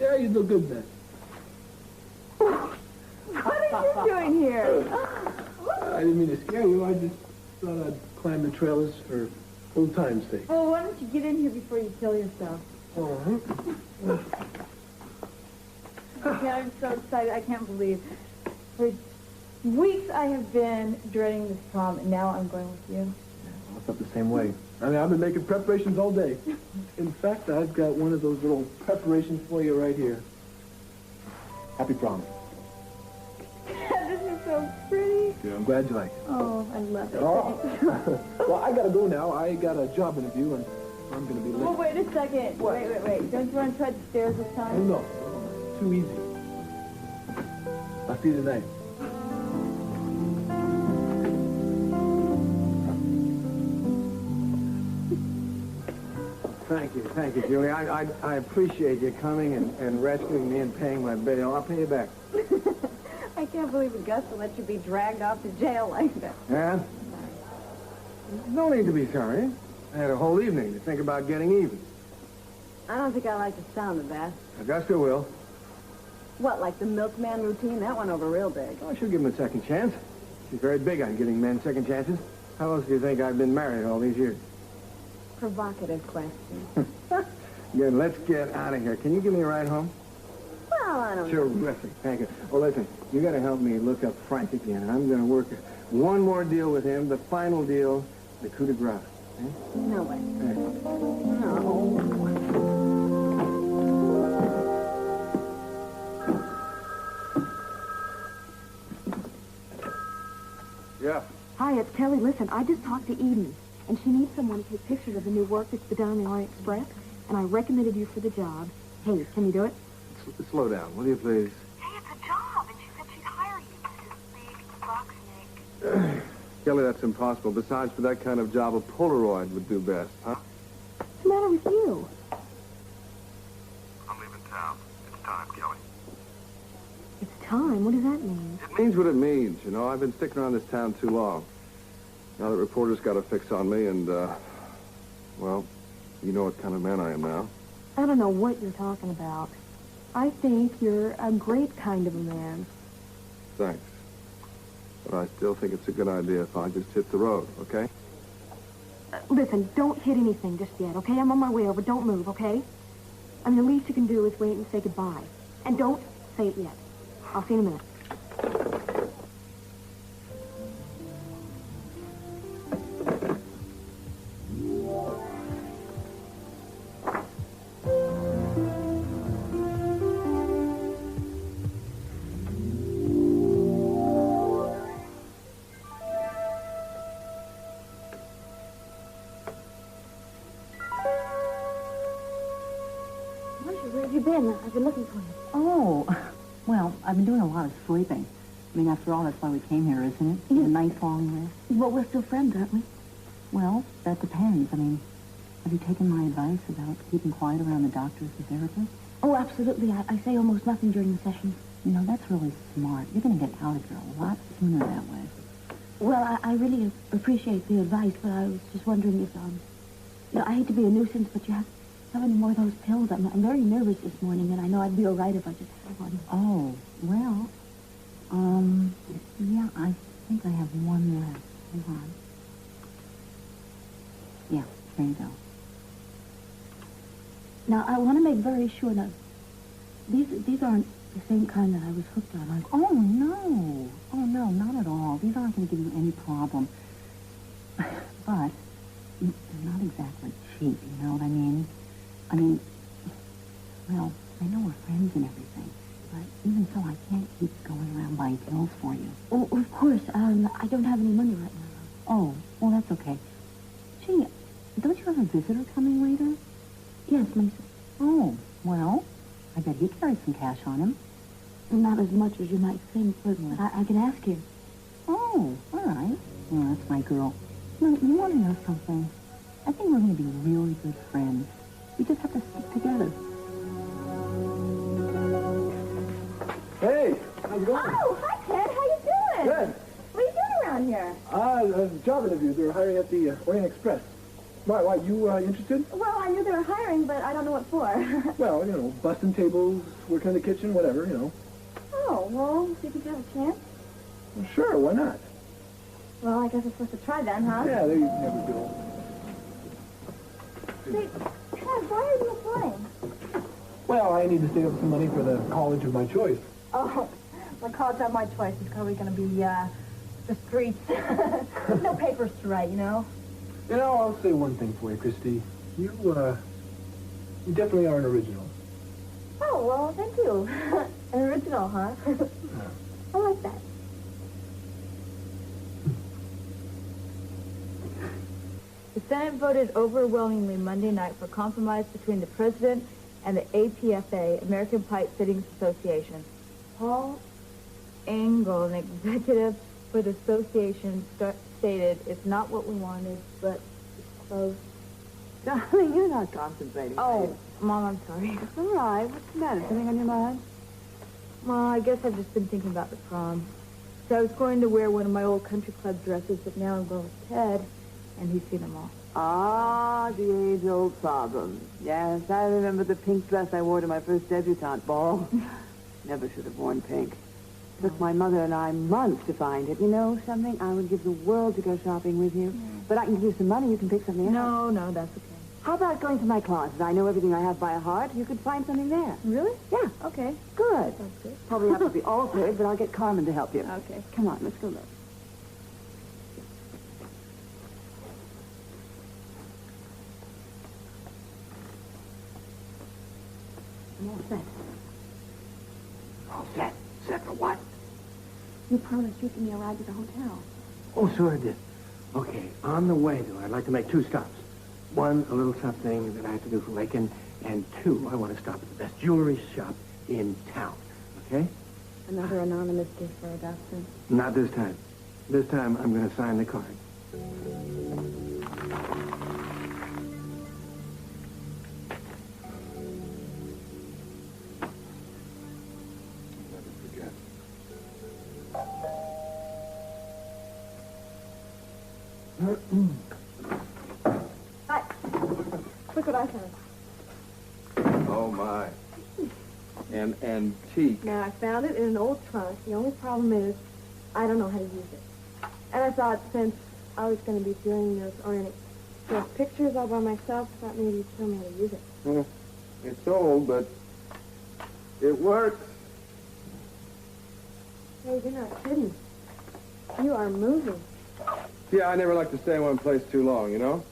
Yeah, you do good, man. What are you doing here? I didn't mean to scare you. I just thought I'd climb the trailers for old time's sake. Oh, why don't you get in here before you kill yourself? Okay, I'm so excited. I can't believe. For weeks I have been dreading this prom, and now I'm going with you. Yeah, I felt the same way. I mean, I've been making preparations all day. In fact, I've got one of those little preparations for you right here. Happy prom. This is so pretty. Yeah, I'm glad you like it. Oh, I love it. Oh. Well, I gotta go now. I got a job interview, and I'm gonna be late. Well, wait a second. What? Wait. Don't you want to try the stairs this time? Oh, no. Too easy. I'll see you tonight. Thank you, Julia. I appreciate you coming and rescuing me and paying my bail. I'll pay you back. I can't believe Augusta let you be dragged off to jail like that. Yeah? No need to be sorry. I had a whole evening to think about getting even. I don't think I like the sound of that. Augusta will. What, like the milkman routine? That went over real big. Oh, I should give him a second chance. She's very big on giving men second chances. How else do you think I've been married all these years? Provocative question. Good, let's get out of here. Can you give me a ride home? Well, I don't know. Terrific, thank you. Well, listen, you got to help me look up Frank again. I'm going to work one more deal with him, the final deal, the coup de grace. Eh? No way. Hey. No. Yeah. Hi, it's Kelly. Listen, I just talked to Eden, and she needs someone to take pictures of the new work that's been done on the Orient Express, and I recommended you for the job. Hey, can you do it? Slow down, will you, please? Hey, it's a job, and she said she'd hire you. This big box snake. Kelly, that's impossible. Besides, for that kind of job, a Polaroid would do best, huh? What's the matter with you? I'm leaving town. It's time, Kelly. It's time. What does that mean? It means what it means, you know. I've been sticking around this town too long. Now that reporters got a fix on me, and, well, you know what kind of man I am now. I don't know what you're talking about. I think you're a great kind of a man. Thanks. But I still think it's a good idea if I just hit the road, okay? Listen, don't hit anything just yet, okay? I'm on my way over. Don't move, okay? I mean, the least you can do is wait and say goodbye. And don't say it yet. I'll see you in a minute. Where have you been? I've been looking for you. Oh, well, I've been doing a lot of sleeping. I mean, after all, that's why we came here, isn't it? Yes. A nice long rest. Well, we're still friends, aren't we? Well, that depends. I mean, have you taken my advice about keeping quiet around the doctors and therapists? Oh, absolutely. I say almost nothing during the sessions. You know, that's really smart. You're going to get out of here a lot sooner that way. Well, I really appreciate the advice, but I was just wondering if, you know, I hate to be a nuisance, but you have any more of those pills? I'm very nervous this morning, and I know I'd be all right if I just had one. Oh, well, yeah, I think I have one left. Hold on. Yeah, there you go. Now, I want to make very sure that these aren't the same kind that I was hooked on. Oh, no. Oh, no, not at all. These aren't going to give you any problem. But they're not exactly cheap, you know what I mean? I mean, well, I know we're friends and everything, but even so, I can't keep going around buying pills for you. Oh, of course. I don't have any money right now. Oh, well, that's okay. Gee, don't you have a visitor coming later? Yes, Maisie. Oh, well, I bet he carries some cash on him. Not as much as you might think, but I can ask him. Oh, all right. Well, that's my girl. You want to know something? I think we're going to be really good friends. We just have to stick together. Hey, how's it going? Oh, hi, Ted. How you doing? Good. What are you doing around here? A job interview. They're hiring at the Orient Express. Why, you interested? Well, I knew they were hiring, but I don't know what for. Well, you know, busting tables, working in the kitchen, whatever, you know. Oh, well, do you think you have a chance? Well, sure, why not? Well, I guess I'm supposed to try then, huh? Yeah, there you never go. Say, Ted, why are you applying? Well, I need to save up some money for the college of my choice. Oh, my college of my choice is probably going to be, the streets. No papers to write, you know? You know, I'll say one thing for you, Christy. You definitely are an original. Oh, well, thank you. An original, huh? I like that. The Senate voted overwhelmingly Monday night for compromise between the president and the APFA, American Pipe Fittings Association. Paul Engel, an executive for the association, stated, "It's not what we wanted, but it's close." Darling, you're not concentrating. Oh, Mom, I'm sorry. It's all right. What's the matter? Something on your mind? Well, I guess I've just been thinking about the prom. So I was going to wear one of my old country club dresses, but now I'm going with Ted, and he's seen them all. Ah, the age-old problem. Yes, I remember the pink dress I wore to my first debutante ball. Never should have worn pink. Took my mother and I months to find it. You know something? I would give the world to go shopping with you. But I can give you some money. You can pick something out. No, that's okay. How about going to my closet? I know everything I have by heart. You could find something there. Really? Yeah. Okay. Good. That's good. Probably have to be altered, but I'll get Carmen to help you. Okay. Come on, let's go look. I'm all set. All set? Set for what? You promised you'd give me a ride to the hotel. Oh, sure I did. Okay, on the way, though, I'd like to make 2 stops. 1, a little something that I have to do for Laken, and 2, I want to stop at the best jewelry shop in town. Okay? Another anonymous gift for Augusta. Not this time. This time, I'm going to sign the card. Hi. Look what I found. Oh, my. An antique. Now, I found it in an old trunk. The only problem is I don't know how to use it. And I thought since I was going to be doing those pictures all by myself, I thought maybe you'd show me how to use it. Well, it's old, but it works. Hey, you're not kidding. You are moving. Yeah, I never like to stay in one place too long, you know?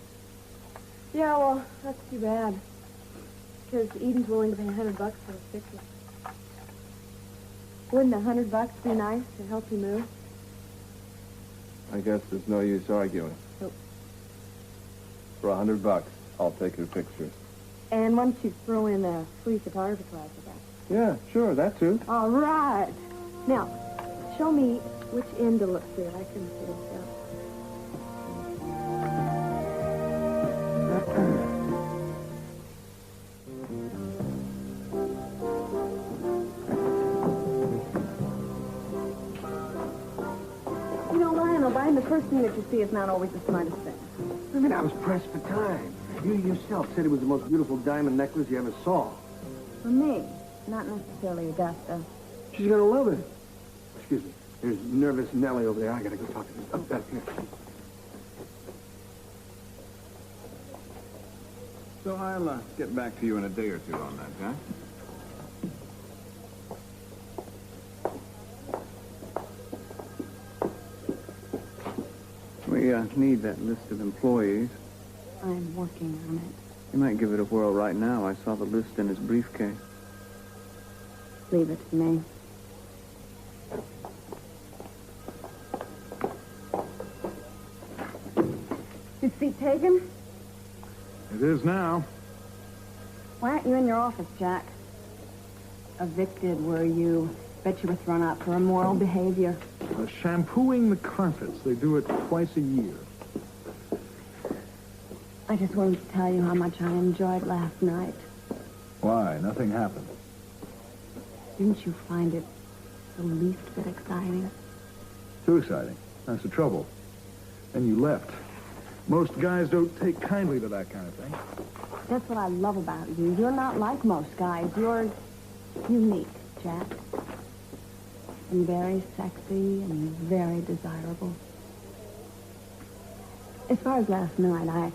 Yeah, well, that's too bad. Because Eden's willing to pay $100 for the picture. Wouldn't $100 be nice to help you move? I guess there's no use arguing. Nope. For $100, I'll take your pictures. And why don't you throw in a free photography class with that? Yeah, sure, that too. All right. Now, show me which end to look through. I couldn't figure this out. You know, Lionel, buying the first thing that you see is not always the smartest thing. I mean, I was pressed for time. You yourself said it was the most beautiful diamond necklace you ever saw. For me, not necessarily Augusta. She's gonna love it. Excuse me. There's nervous Nellie over there. I gotta go talk to her. Up here. So I'll get back to you in a day or two on that, huh? We need that list of employees. I'm working on it. You might give it a whirl right now. I saw the list in his briefcase. Leave it to me. Your seat taken? It is now. Why aren't you in your office, Jack? Evicted, were you? Bet you were thrown out for immoral behavior. Shampooing the carpets. They do it twice a year. I just wanted to tell you how much I enjoyed last night. Why? Nothing happened. Didn't you find it the least bit exciting? Too exciting. That's the trouble. Then you left. Most guys don't take kindly to that kind of thing. That's what I love about you. You're not like most guys. You're unique, Jack. And very sexy and very desirable. As far as last night,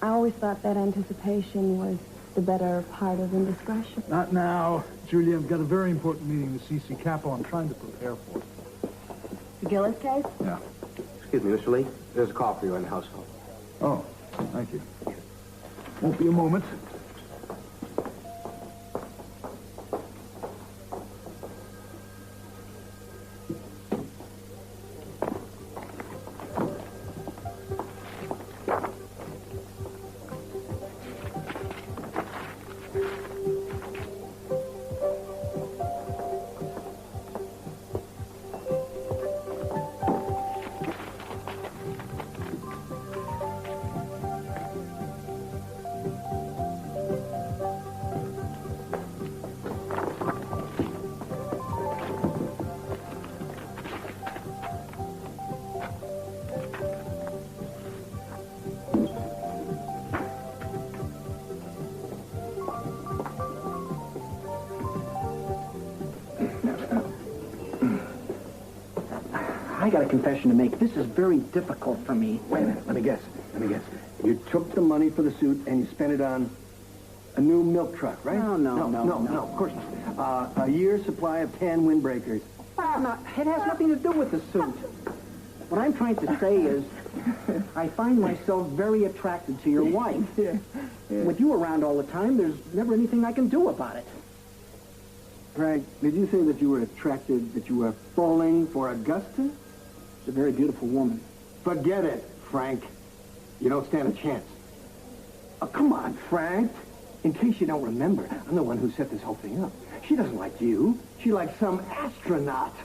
I always thought that anticipation was the better part of indiscretion. Not now. Julia, I've got a very important meeting with C.C. Capo I'm trying to prepare for. The Gillis case? Yeah. Excuse me, Mr. Lee. There's a call for you in the household. Oh, thank you. Won't be a moment. I got a confession to make. This is very difficult for me. Wait a minute. Let me guess. You took the money for the suit and you spent it on a new milk truck, right? No, of course not. A year's supply of tan windbreakers. It has nothing to do with the suit. What I'm trying to say is, I find myself very attracted to your wife. Yeah. With you around all the time, there's never anything I can do about it. Frank, did you say that you were attracted, that you were falling for Augusta? She's a very beautiful woman. Forget it, Frank. You don't stand a chance. Oh, come on, Frank. In case you don't remember, I'm the one who set this whole thing up. She doesn't like you. She likes some astronaut.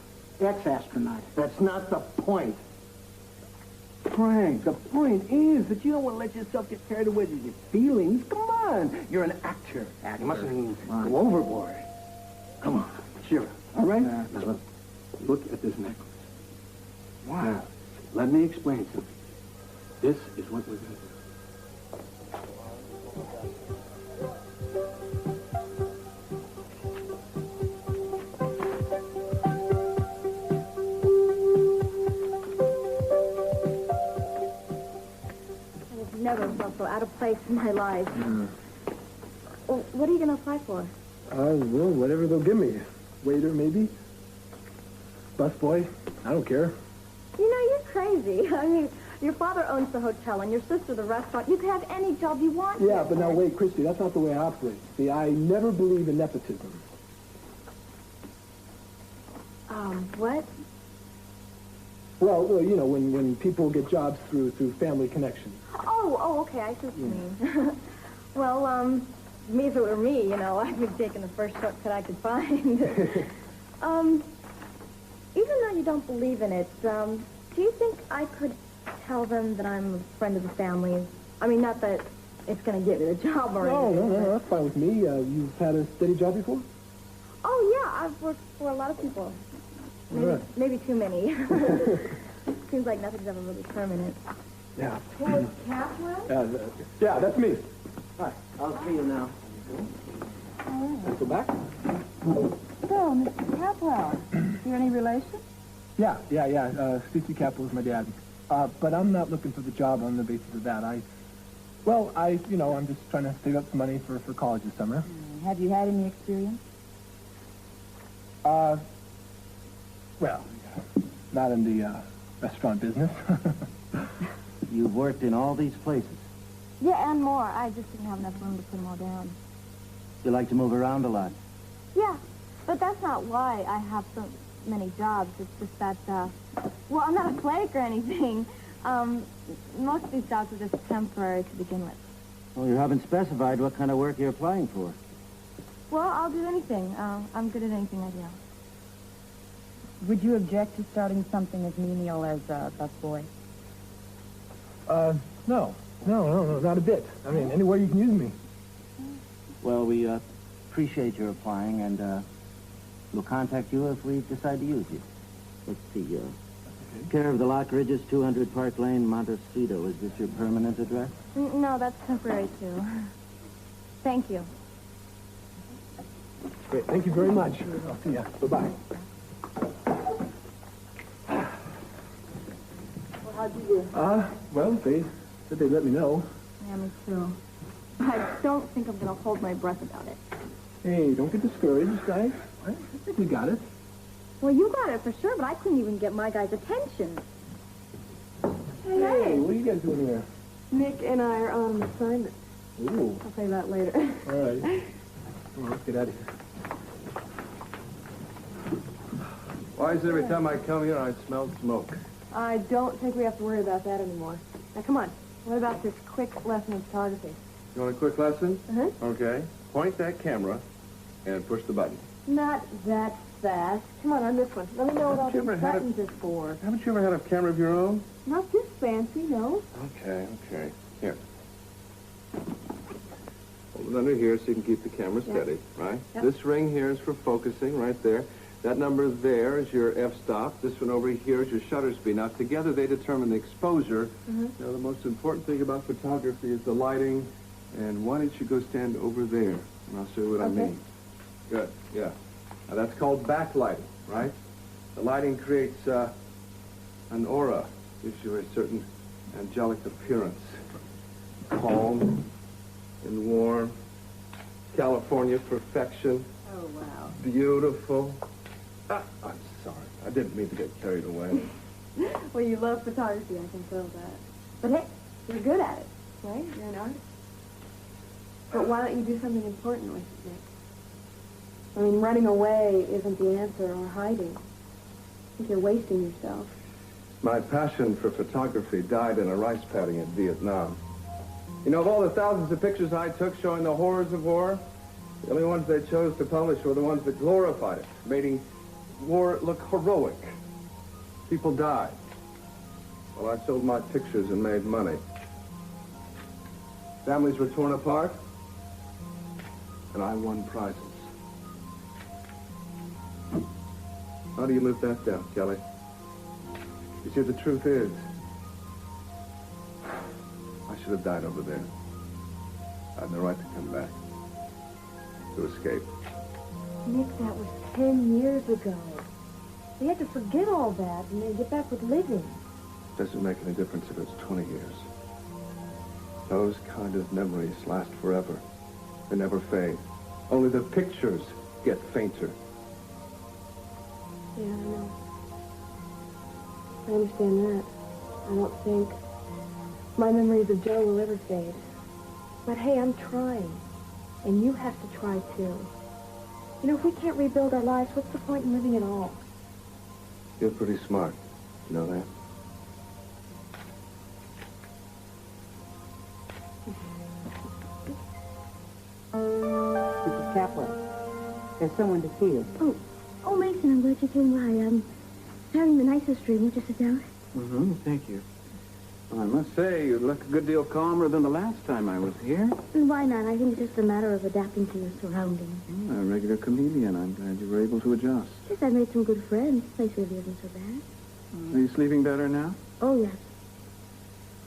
Ex-astronaut. That's not the point. Frank, the point is that you don't want to let yourself get carried away with your feelings. Come on. You're an actor. You mustn't go overboard. Come on. Cheer up. All right? Now, look at this necklace. Wow. Now, let me explain something. This is what we're going to do. I've never felt so out of place in my life. Well, what are you going to apply for? Well, whatever they'll give me. Waiter, maybe. Busboy. I don't care. You know, you're crazy. I mean, your father owns the hotel and your sister the restaurant. You could have any job you want. Yeah, but now wait, Christy, that's not the way I operate. See, I never believe in nepotism. What? Well, you know, when people get jobs through family connections. Oh, okay, I see what you mean. Well, me if it were me, you know, I'd be taking the first shortcut I could find. Even though you don't believe in it, do you think I could tell them that I'm a friend of the family? I mean, not that it's going to get me the job or anything. No, that's fine with me. You've had a steady job before? Oh, yeah, I've worked for a lot of people. Maybe too many. Seems like nothing's ever really permanent. Yeah. Hey, Catherine? Yeah, that's me. Hi, I'll see you now. Let's go back. So, Mr. Capwell, you any relation? Yeah. C.C. Capo is my dad. But I'm not looking for the job on the basis of that. I'm just trying to save up some money for college this summer. Have you had any experience? Well, not in the restaurant business. You've worked in all these places. Yeah, and more. I just didn't have enough room to put them all down. You like to move around a lot. Yeah, but that's not why I have so many jobs. It's just that, well, I'm not a flake or anything. Most of these jobs are just temporary to begin with. Well, you haven't specified what kind of work you're applying for. Well, I'll do anything. I'm good at anything I do. Would you object to starting something as menial as a busboy? No, not a bit. I mean, anywhere you can use me. Well, we appreciate your applying, and we'll contact you if we decide to use you. Let's see, Care of the Lock Ridges, 200 Park Lane, Montecito. Is this your permanent address? No, that's temporary, too. Thank you. Great. Thank you very much. I'll see ya. Bye-bye. Well, how'd you do? Well, they said they'd let me know. Yeah, me too. I don't think I'm going to hold my breath about it. Hey, don't get discouraged, guys. I think we got it. Well, you got it for sure, but I couldn't even get my guy's attention. Hey, what are you guys doing here? Nick and I are on an assignment. Ooh. I'll say that later. All right. Come on, let's get out of here. Why is it every time I come here, I smell smoke? I don't think we have to worry about that anymore. Now, come on. What about this quick lesson in photography? You want a quick lesson? Uh-huh. Okay. Point that camera and push the button. Not that fast. Come on this one. Let me know what all Haven't you these ever had buttons is for. Haven't you ever had a camera of your own? Not this fancy, no. Okay. Here. Hold it under here so you can keep the camera steady, right? Yep. This ring here is for focusing right there. That number there is your f-stop. This one over here is your shutter speed. Now, together they determine the exposure. Mm-hmm. Now, the most important thing about photography is the lighting. And why don't you go stand over there? And I'll show you what I mean. Good, yeah. Now, that's called backlighting, right? The lighting creates an aura. Gives you a certain angelic appearance. Calm and warm. California perfection. Oh, wow. Beautiful. I'm sorry. I didn't mean to get carried away. Well, you love photography, I can tell that. But hey, you're good at it, right? You're an artist. But why don't you do something important with it, Nick? I mean, running away isn't the answer, or hiding. I think you're wasting yourself. My passion for photography died in a rice paddy in Vietnam. You know, of all the thousands of pictures I took showing the horrors of war, the only ones they chose to publish were the ones that glorified it, making war look heroic. People died. Well, I sold my pictures and made money. Families were torn apart, and I won prizes. How do you live that down, Kelly? You see, the truth is, I should have died over there. I had no right to come back, to escape. Nick, that was 10 years ago. We had to forget all that and then get back with living. Doesn't make any difference if it's 20 years. Those kind of memories last forever. They never fade. Only the pictures get fainter. Yeah, I know. I understand that. I don't think my memories of Joe will ever fade. But hey, I'm trying. And you have to try, too. You know, if we can't rebuild our lives, what's the point in living at all? You're pretty smart. You know that? Mrs. Kaplan, there's someone to see you. Oh, Mason, I'm glad you came by. I'm having the nicest dream. Won't you sit down? Mm-hmm, thank you. Well, I must say, you look a good deal calmer than the last time I was here. Why not? I think it's just a matter of adapting to your surroundings. A regular chameleon. I'm glad you were able to adjust. Yes, I made some good friends. The place really isn't so bad. Are you sleeping better now? Oh, yes.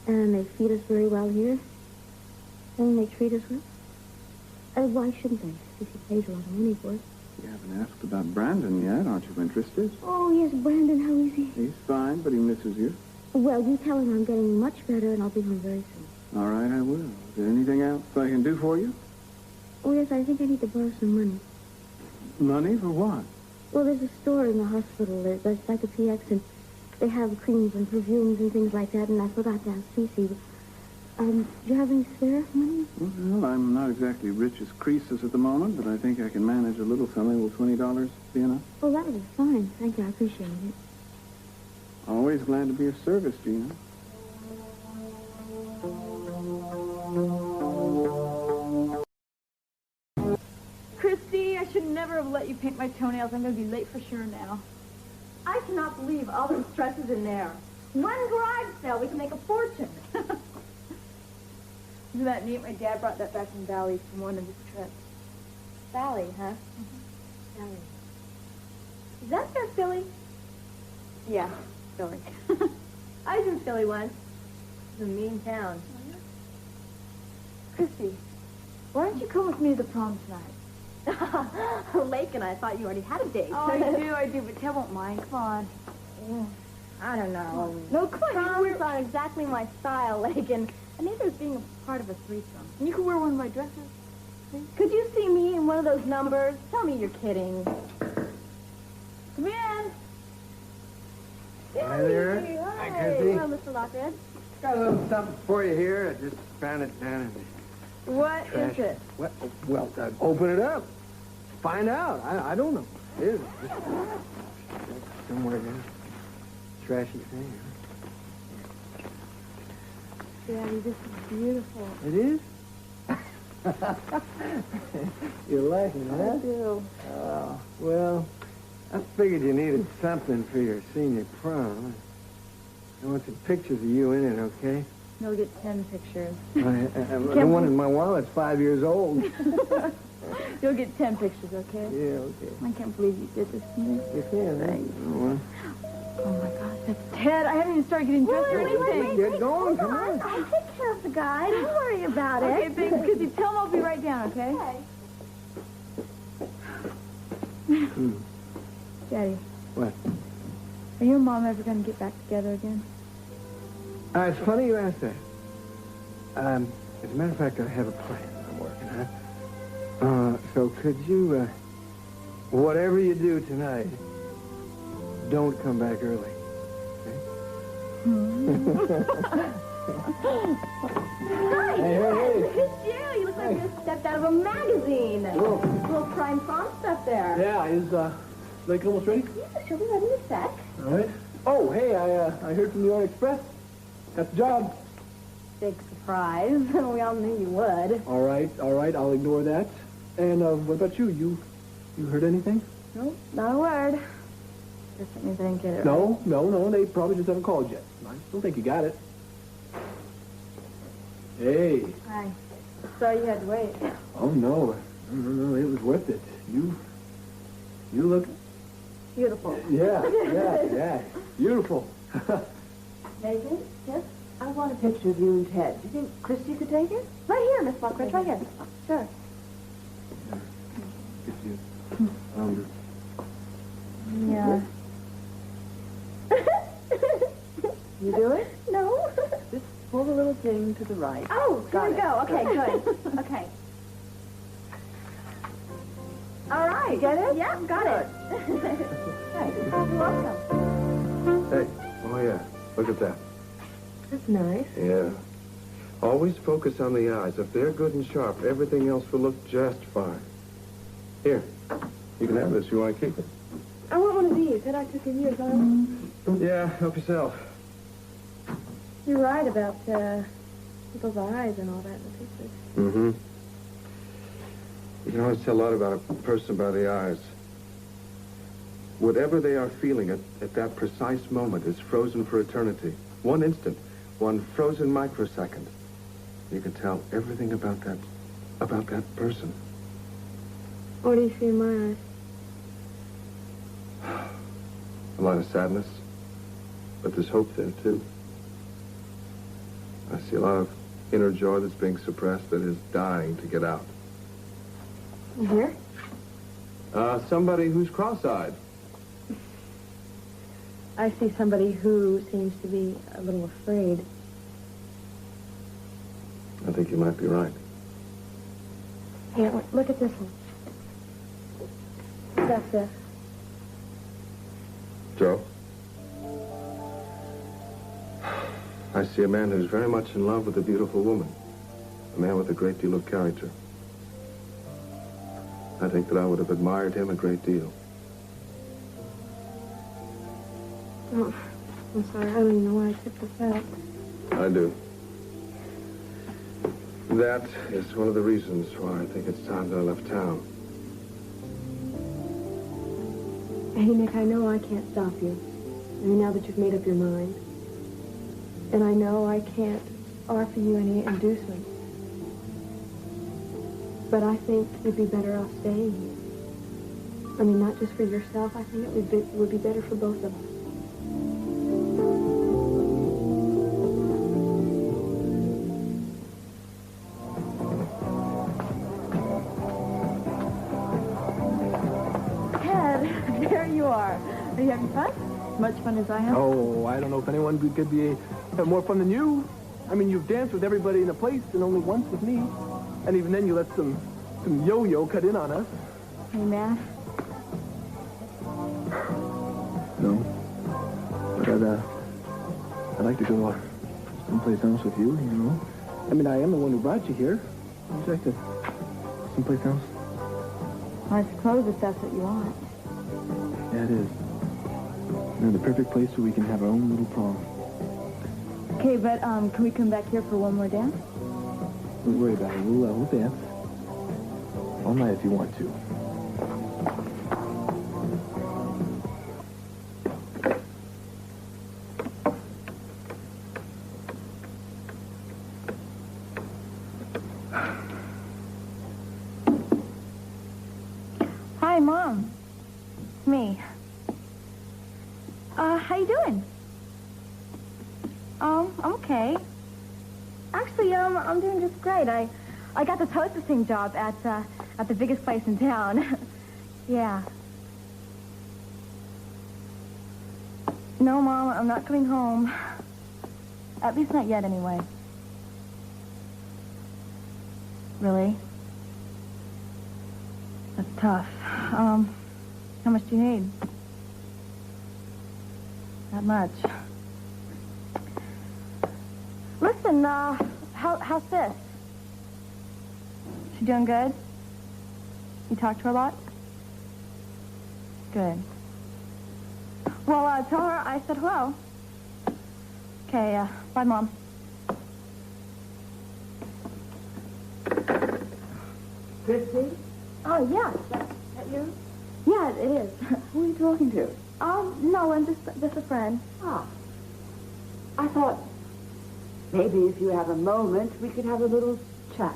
And they feed us very well here. And they treat us well. Why shouldn't they? If he pays a lot of money for it. You haven't asked about Brandon yet. Aren't you interested? Oh, yes, Brandon, how is he? He's fine, but he misses you. Well, you tell him I'm getting much better, and I'll be home very soon. All right, I will. Is there anything else I can do for you? Oh, yes, I think I need to borrow some money. Money for what? Well, there's a store in the hospital. It's like a PX, and they have creams and perfumes and things like that, and I forgot to ask Cece. Do you have any spare money? Well, I'm not exactly rich as Christy at the moment, but I think I can manage a little something. Will $20 be enough? Oh, that'll be fine. Thank you. I appreciate it. Always glad to be of service, Gina. Christy, I should never have let you paint my toenails. I'm going to be late for sure now. I cannot believe all those dresses in there. One garage sale, we can make a fortune. Isn't that neat? My dad brought that back from Valley from one of his trips. Valley, huh? Mm-hmm. Valley. Is that their Philly? Yeah. silly. I was in Philly once. It's a mean town. Christy, why don't you come with me to the prom tonight? Laken, I thought you already had a date. Oh, I do, but Ted won't mind. Come on. I don't know. No, come on. Proms aren't exactly my style, Laken. And neither is being a part of a threesome. You can wear one of my dresses. Could you see me in one of those numbers? Tell me you're kidding. Come in. Hi there. Hi, Christy. Hello, Mr. Lockridge. Got a little something for you here. I just found it down in the What trash. is it? What? Well, open it up. Find out. I don't know. It is. Somewhere down. Trashy thing. Daddy, this is beautiful. It is? You're liking I that? do. Oh, well, I figured you needed something for your senior prom. I want some pictures of you in it, okay? You'll get 10 pictures. The one in my wallet's 5 years old. You'll get 10 pictures, okay? Yeah, okay. I can't believe you did this to me. You can, eh? Well, Oh, my gosh, that's Ted. I haven't even started getting dressed or anything. get going, come on. I'll take care of the guy. Don't worry about it. Okay, thanks, Christy. Tell him I'll be right down, okay? Daddy. What? Are you and Mom ever going to get back together again? It's funny you asked that. As a matter of fact, I have a plan I'm working on. So could you, whatever you do tonight, don't come back early. Okay? Hi. Hey. It's you. You look like you just stepped out of a magazine. Little prime prom stuff there. Yeah, is Lake almost ready? Yeah, she'll be ready in a sec. All right. Oh, hey, I heard from the Orient Express. Got the job. Big surprise. We all knew you would. All right, I'll ignore that. And what about you? You heard anything? Nope, not a word. Just that means I didn't get it right. No, they probably just haven't called yet. I still think you got it. Hey. Hi. Sorry you had to wait. Oh, no, it was worth it. You look... Beautiful. Yeah, beautiful. Megan? Yes? I want a picture of you and Ted. Do you think Christy could take it? Right here, Miss Lockridge, right here. Sure. Good to you. Yeah. You do it? No. Just pull the little thing to the right. Oh, here we go. Okay, good. Okay. All right. Get it? Yeah, got it. Hey, you're welcome. Hey, oh yeah, look at that. That's nice. Yeah. Always focus on the eyes. If they're good and sharp, everything else will look just fine. Here, you can have this. You want to keep it? I want one of these. That I took in yours. Yeah, help yourself. You're right about people's eyes and all that in the pictures. Mm-hmm. You can always tell a lot about a person by the eyes. Whatever they are feeling at that precise moment is frozen for eternity. One instant, one frozen microsecond. You can tell everything about that person. What do you see in my eyes? A lot of sadness, but there's hope there, too. I see a lot of inner joy that's being suppressed that is dying to get out. Here? Somebody who's cross-eyed. I see somebody who seems to be a little afraid. I think you might be right. Here, look at this one. That's it. Joe? I see a man who's very much in love with a beautiful woman. A man with a great deal of character. I think that I would have admired him a great deal. Oh, I'm sorry. I don't even know why I took this out. I do. That is one of the reasons why I think it's time that I left town. Hey, Nick, I know I can't stop you. I mean, now that you've made up your mind. And I know I can't offer you any inducement. But I think you'd be better off staying here. I mean, not just for yourself. I think it would be better for both of us. you are. Are you having fun? As much fun as I have? Oh, I don't know if anyone could have more fun than you. I mean, you've danced with everybody in the place and only once with me. And even then you let some yo-yo cut in on us. Are you mad? No. But I'd like to go someplace else with you, you know. I mean, I am the one who brought you here. Would you like to someplace else? I suppose if that's what you want. Yeah, it is. You know, the perfect place where we can have our own little prom. Okay, but can we come back here for one more dance? Don't worry about it. We'll dance. All night if you want to. Hi, Mom. It's me. How you doing? I'm okay. Actually, I'm doing just great. I got this hostessing job at the biggest place in town. Yeah. No, Mom, I'm not coming home. At least not yet, anyway. Really? That's tough. How much do you need? Not much. Listen, how's sis? She doing good? You talk to her a lot? Good. Well, tell her I said hello. Okay, bye, Mom. Christy? Oh, yeah. Is that you? Yeah, it is. Who are you talking to? No, I'm just a friend. Ah. I thought maybe if you have a moment, we could have a little chat.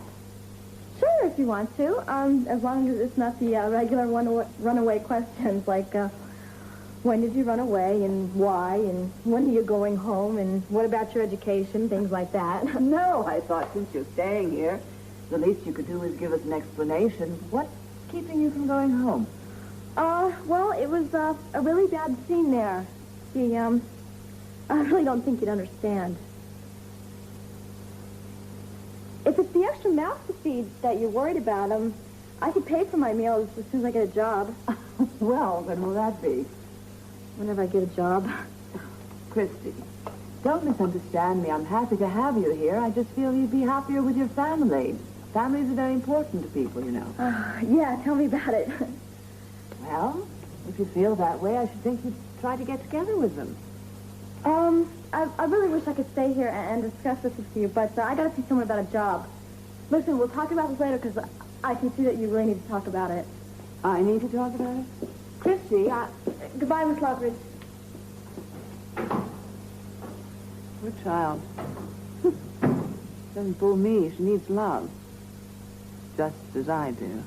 Sure, if you want to. As long as it's not the regular runaway questions like, when did you run away and why and when are you going home and what about your education, things like that. No, I thought since you're staying here, the least you could do is give us an explanation. What's keeping you from going home? Well, it was a really bad scene there. I really don't think you'd understand. If it's the extra mouth to feed that you're worried about, I could pay for my meals as soon as I get a job. Well, when will that be? Whenever I get a job. Christy, don't misunderstand me. I'm happy to have you here. I just feel you'd be happier with your family. Families are very important to people, you know. Yeah, tell me about it. Well, if you feel that way, I should think you'd try to get together with them. I really wish I could stay here and discuss this with you, but I gotta see someone about a job. Listen, we'll talk about this later because I can see that you really need to talk about it. I need to talk about it? Christy, goodbye, Miss Lockridge. Poor child. Doesn't fool me. She needs love. Just as I do.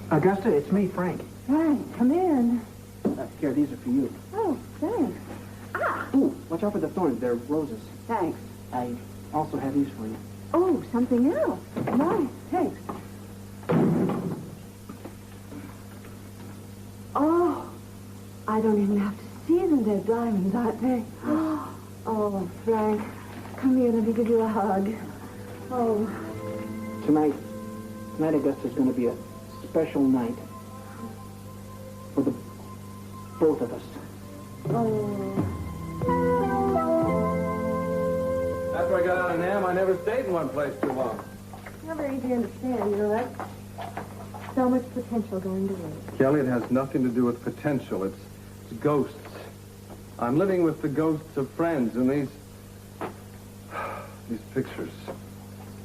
Augusta, it's me, Frank. Frank, come in. Here, these are for you. Oh, thanks. Ooh, watch out for the thorns. They're roses. Thanks. I also have these for you. Oh, something else. Nice, thanks. Oh, I don't even have to see them. They're diamonds, aren't they? Oh, Frank, come here. Let me give you a hug. Oh. Tonight, Augusta's going to be a special night for the both of us. Oh. After I got out of NAM, I never stayed in one place too long. Not very easy to understand, you know that? So much potential going to waste. Kelly, it has nothing to do with potential. It's ghosts. I'm living with the ghosts of friends, and these pictures.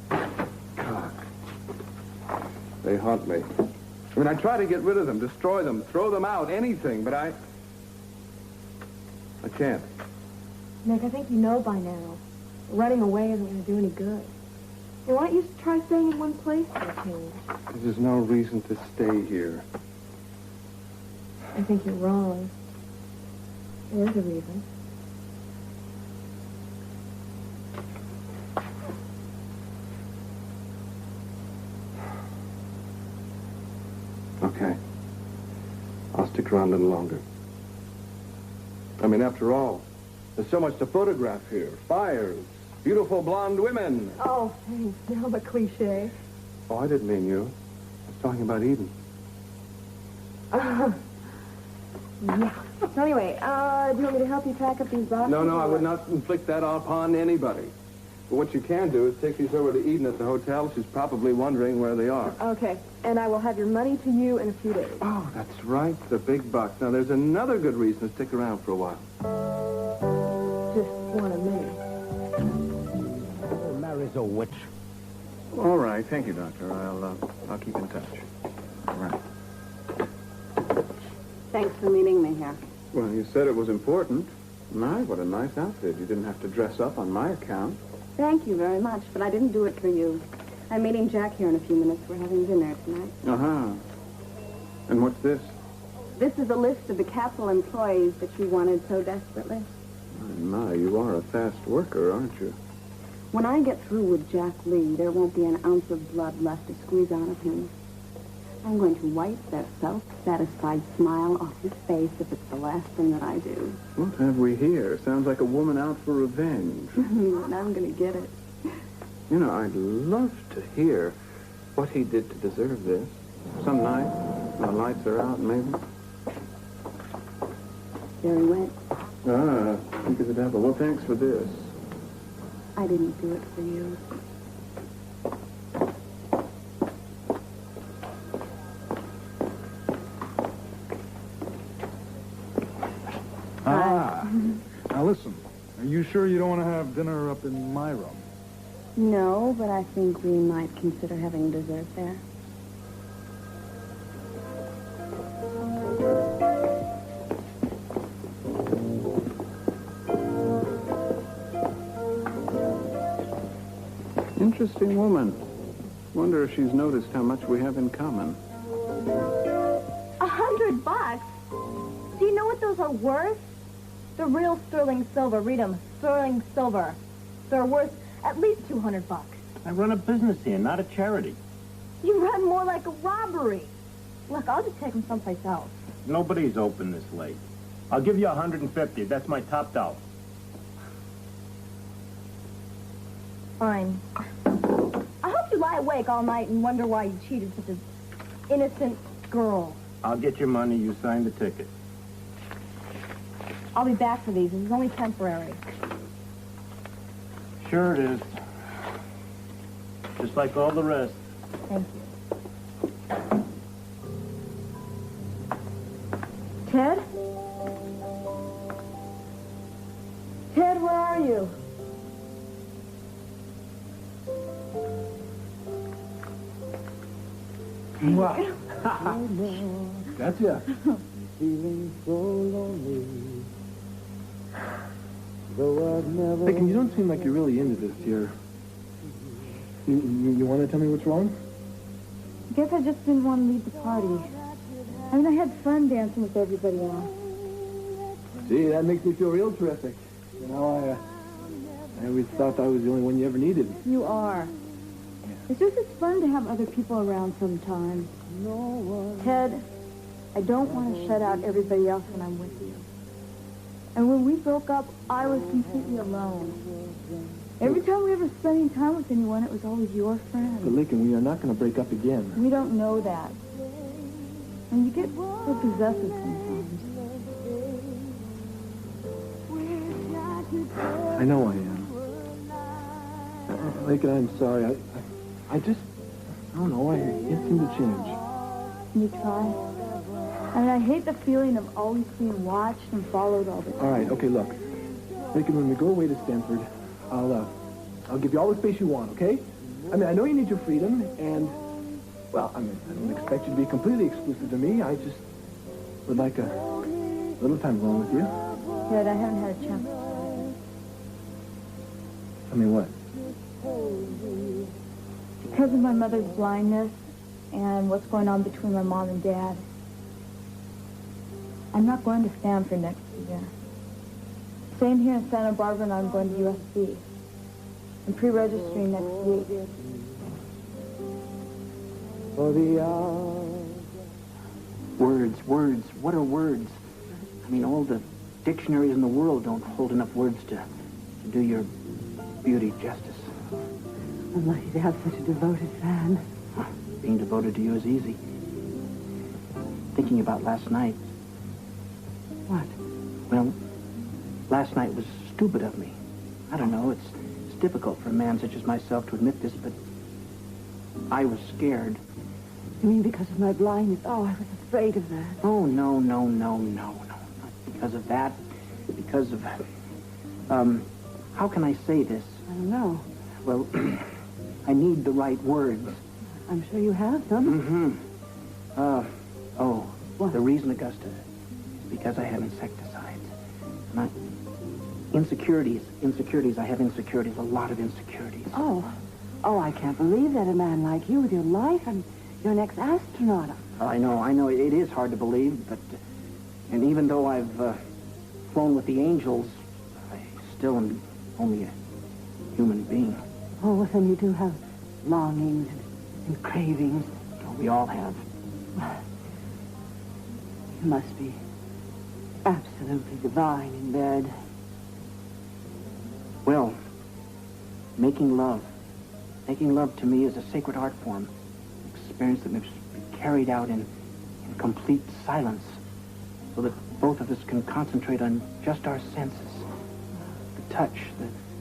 God. They haunt me. I mean, I try to get rid of them, destroy them, throw them out, anything, but I can't. Nick, I think you know by now. Running away isn't going to do any good. Hey, why don't you try staying in one place for a change? There's no reason to stay here. I think you're wrong. There is a reason. around a little longer. I mean, after all, there's so much to photograph here. Fires, beautiful blonde women. Oh, thanks. Now the cliche. Oh, I didn't mean you. I was talking about Eden. Yeah. So anyway, do you want me to help you pack up these boxes? No, I would not inflict that upon anybody. But what you can do is take these over to Eden at the hotel. She's probably wondering where they are. Okay, and I will have your money to you in a few days. Oh, that's right, the big bucks. Now, there's another good reason to stick around for a while. Just one of many. Mary's a witch. All right, thank you, Doctor. I'll keep in touch. All right. Thanks for meeting me here. Well, you said it was important. My, what a nice outfit. You didn't have to dress up on my account. Thank you very much, but I didn't do it for you. I'm meeting Jack here in a few minutes. We're having dinner tonight. Uh-huh. And what's this? This is a list of the Capitol employees that you wanted so desperately. My, you are a fast worker, aren't you? When I get through with Jack Lee, there won't be an ounce of blood left to squeeze out of him. I'm going to wipe that self-satisfied smile off his face if it's the last thing that I do. What have we here? Sounds like a woman out for revenge. And I'm going to get it. You know, I'd love to hear what he did to deserve this. Some night, when the lights are out, maybe. Very wet. Ah, think of the devil. Well, thanks for this. I didn't do it for you. Now listen, are you sure you don't want to have dinner up in my room? No, but I think we might consider having dessert there. Interesting woman. Wonder if she's noticed how much we have in common. $100? Do you know what those are worth? They're real sterling silver. Read them. Sterling silver. They're worth at least $200. I run a business here, not a charity. You run more like a robbery. Look, I'll just take them someplace else. Nobody's open this late. I'll give you 150. That's my top dollar. Fine. I hope you lie awake all night and wonder why you cheated such an innocent girl. I'll get your money. You sign the ticket. I'll be back for these. This is only temporary. Sure it is. Just like all the rest. Thank you. Ted? Ted, where are you? Wow. Gotcha. Feeling so lonely. Though I've never... Leyken, you don't seem like you're really into this here. You want to tell me what's wrong? I guess I just didn't want to leave the party. I mean, I had fun dancing with everybody else. Gee, that makes me feel real terrific. You know, I always thought I was the only one you ever needed. You are. It's just as fun to have other people around sometimes. Ted, I don't want to shut out everybody else when I'm with you. And when we broke up, I was completely alone. Every time we ever spent any time with anyone, it was always your friend. But Leyken, we are not going to break up again. We don't know that. And you get so possessive sometimes. I know I am. Leyken, I'm sorry. I just, I don't know, I can't seem to change. You try? I mean, I hate the feeling of always being watched and followed all the time. All right, okay, look. Leyken, when we go away to Stanford, I'll give you all the space you want, okay? I mean, I know you need your freedom, and, well, I mean, I don't expect you to be completely exclusive to me. I just would like a little time alone with you. Ted, I haven't had a chance. I mean, what? Because of my mother's blindness and what's going on between my mom and dad, I'm not going to Stanford next year. Staying here in Santa Barbara, and I'm going to USC. I'm pre-registering next week. For the hours Words. What are words? I mean, all the dictionaries in the world don't hold enough words to do your beauty justice. I'm lucky to have such a devoted fan. Being devoted to you is easy. Thinking about last night. What? Well, last night was stupid of me. I don't know, it's difficult for a man such as myself to admit this, but I was scared. You mean because of my blindness? Oh, I was afraid of that. Oh, no. Not because of that. Because of... how can I say this? I don't know. Well, I need the right words. I'm sure you have some. What? The reason, Augusta, is because I have insecticides. And insecurities. I have insecurities, a lot of insecurities. Oh, I can't believe that a man like you with your life, and you're an ex-astronaut. I know. It is hard to believe, but... and even though I've flown with the angels, I still am only a human being. Oh, well, then you do have longings and cravings. Oh, we all have. You must be absolutely divine in bed. Well, making love to me is a sacred art form. Experience that must be carried out in complete silence so that both of us can concentrate on just our senses. The touch,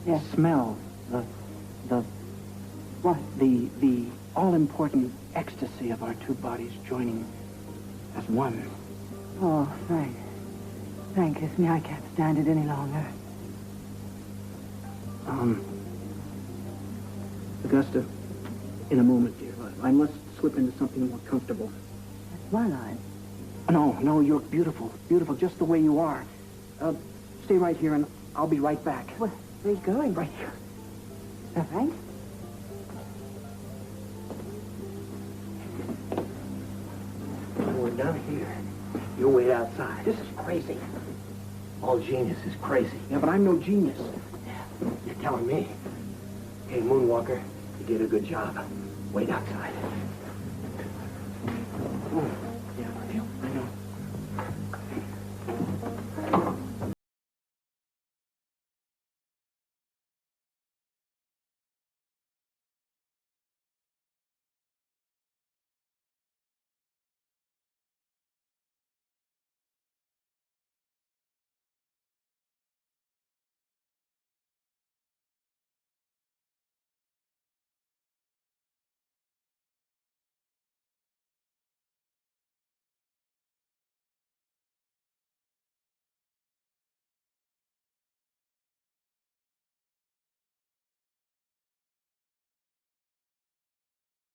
the smell, the all-important ecstasy of our two bodies joining as one. Oh, Frank. Frank, kiss me. I can't stand it any longer. Augusta, in a moment, dear, I must slip into something more comfortable. That's my line. No, you're beautiful, just the way you are. Stay right here, and I'll be right back. Where are you going? Right here. Frank? We're down here. You wait outside. This is crazy. All genius is crazy. Yeah, but I'm no genius. You're telling me. Hey, Moonwalker, you did a good job. Wait outside. Oh, yeah, I know.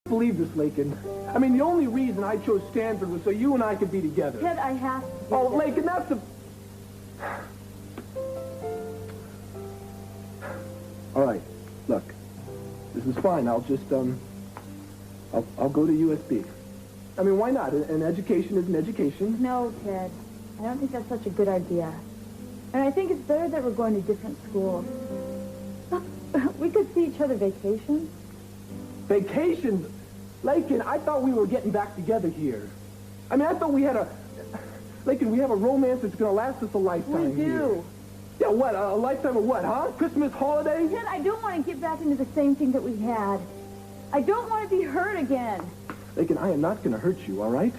Believe this, Laken. I mean, the only reason I chose Stanford was so you and I could be together. Ted, I have to. Oh, Laken, that's the... All right, look. This is fine. I'll just, I'll go to USB. I mean, why not? An education is an education. No, Ted. I don't think that's such a good idea. And I think it's better that we're going to different schools. Look, we could see each other vacations. Vacations? Laken, I thought we were getting back together here. I mean, I thought we had a... Laken, we have a romance that's going to last us a lifetime We do. here. Yeah, what? A lifetime of what, huh? Christmas holidays? Ted, I don't want to get back into the same thing that we had. I don't want to be hurt again. Laken, I am not going to hurt you, all right?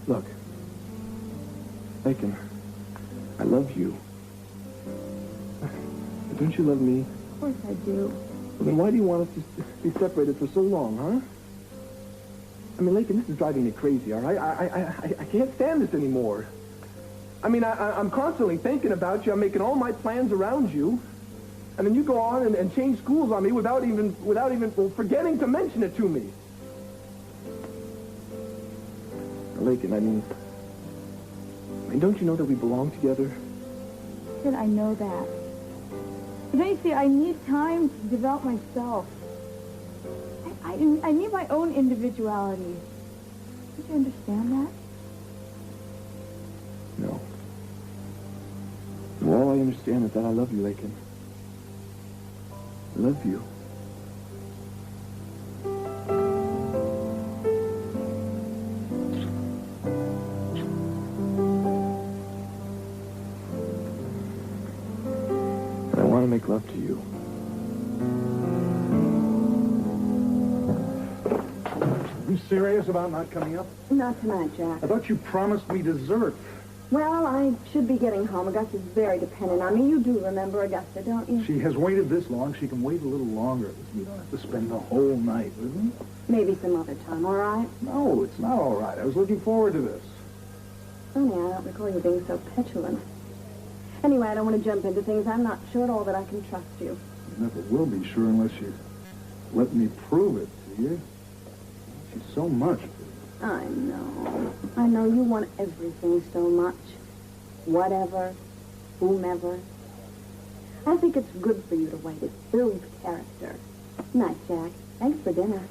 Look. Laken, I love you. Don't you love me? Of course I do. Well, then why do you want us to be separated for so long, huh? I mean, Laken, this is driving me crazy, all right? I can't stand this anymore. I mean, I'm constantly thinking about you. I'm making all my plans around you. And then you go on and change schools on me without even forgetting to mention it to me. Laken, I mean, don't you know that we belong together? Ted, I know that. But don't you see, I need time to develop myself. I need my own individuality. Don't you understand that? No. Well, all I understand is that I love you, Laken. I love you. want to make love to you. Are you serious about not coming up? Not tonight, Jack. I thought you promised me dessert. Well, I should be getting home. Augusta's very dependent on me. You do remember Augusta, don't you? She has waited this long. She can wait a little longer. You don't have to spend the whole night with me. Maybe some other time, all right? No, it's not all right. I was looking forward to this. Funny, I don't recall you being so petulant. Anyway, I don't want to jump into things. I'm not sure at all that I can trust you. You never will be sure unless you let me prove it to you. She's so much. I know. I know you want everything so much. Whatever, whomever. I think it's good for you to wait. It builds character. Night, Jack. Thanks for dinner.